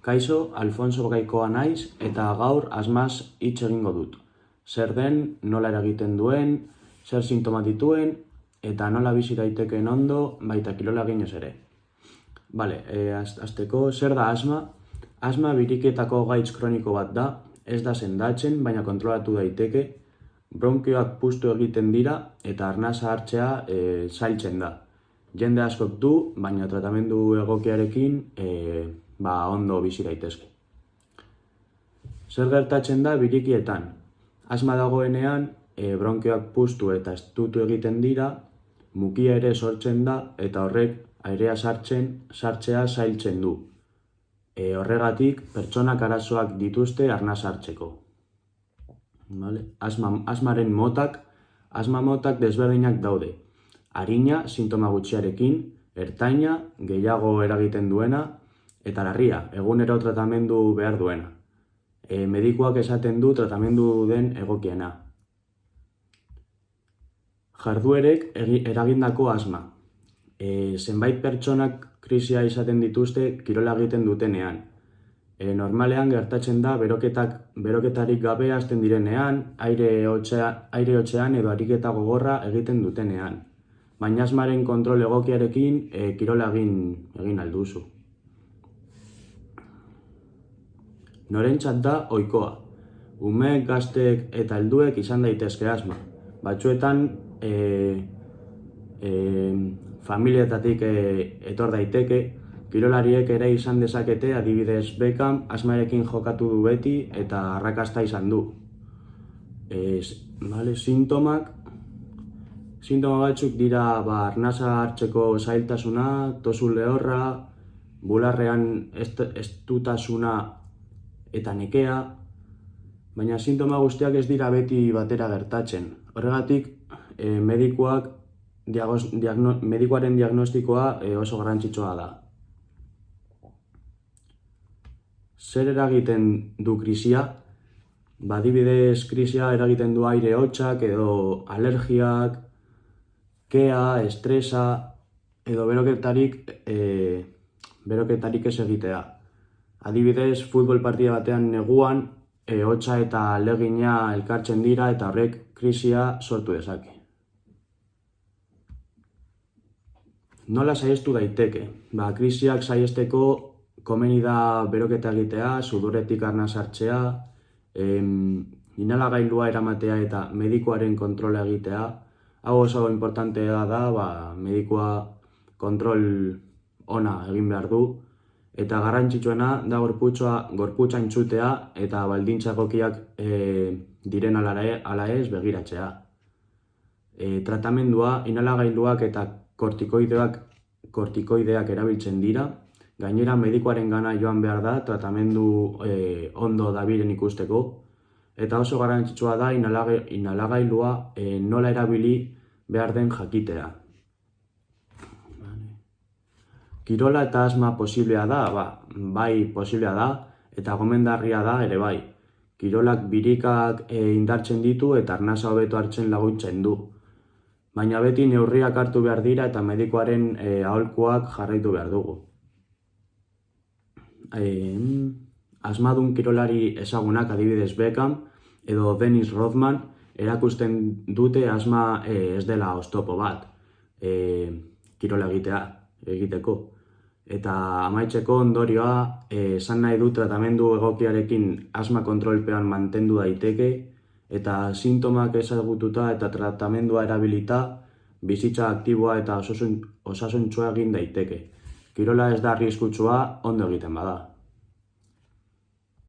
Kaixo, Alfonso Gaikoa naiz eta gaur asmaz hitz egingo dut. Zer den, nola eragiten duen, zer sintoma dituen eta nola bizi daitekeen ondo baita kirola eginez ere. Bale, hasteko zer da asma? Asma biriketako gaitz kroniko bat da, ez da sendatzen, baina kontrolatu daiteke, bronkioak puztu egiten dira eta arnasa hartzea zailtzen da. Jende askok du, baina tratamendu egokiarekin ondo bizi daitezke. Zer gertatzen da birikietan? Asma dagoenean, bronkioak puztu eta estutu egiten dira, mukia ere sortzen da eta horrek airea sartzea zailtzen du. Horregatik, pertsonak arazoak dituzte arnasa hartzeko. Asmaren motak, asma motak desberdinak daude. Arina, sintoma gutxiarekin, ertaina, gehiago eragiten duena, eta larria, egunero tratamendu behar duena. Medikuak esaten du tratamendu den egokiena. Jarduerek eragindako asma. Zenbait pertsonak krisia izaten dituzte kirola egiten dutenean. Normalean gertatzen da beroketarik gabe hasten direnean, aire hotzean edo ariketa gogorra egiten dutenean. Baina asmaren kontrol egokiarekin kirola egin alduzu. Norentzat da ohikoa. Umeek, gazteek eta helduek izan daitezke asma. Batzuetan familietatik etor daiteke, kirolariek ere izan dezakete, adibidez Beckham asmarekin jokatu du beti eta arrakasta izan du. Sintoma batzuk dira arnasa hartzeko zailtasuna, tozu lehorra, bularrean estutasuna eta nekea, baina sintoma guztiak ez dira beti batera gertatzen. Horregatik, medikuaren diagnostikoa oso garrantzitsua da. Zer eragiten du krisia? Adibidez, krisia eragiten du aire hotsak edo alergiak, kea, estresa edo beroketarik ez egitea. Adibidez, futbol partida batean neguan, hotsa eta ahalegina elkartzen dira eta horrek krisia sortu dezake. Nola saihestu daiteke? Krisiak saihesteko komeni da beroketa egitea, sudoretik arnasa hartzea, inhalagailua eramatea eta medikuaren kontrola egitea. Hau oso importantea da, medikua kontrol ona egin behar du. Eta garrantzitsuena da gorputza entzutea eta baldintza egokiak diren ala ez begiratzea. Tratamendua, inhalagailuak eta kortikoideak erabiltzen dira. Gainera medikuarengana joan behar da tratamendu ondo dabilen ikusteko. Eta oso garrantzitsua da inhalagailua nola erabili behar den jakitea. Kirola eta asma posiblea da? Bai, posiblea da, eta gomendarria da ere bai. Kirolak birikak indartzen ditu eta arnasa hobeto hartzen laguntzen du. Baina beti neurriak hartu behar dira eta medikuaren aholkuak jarraitu behar dugu. Asmadun kirolari ezagunak, adibidez Beckham edo Dennis Rodman, erakusten dute asma ez dela oztopo bat kirola egiteko. Eta amaitzeko ondorioa, esan nahi du tratamendu egokiarekin asma kontrolpean mantendu daiteke eta sintomak ezagututa eta tratamendua erabilita bizitza aktiboa eta osasuntsua egin daiteke. Kirola ez da arriskutsua ondo egiten bada.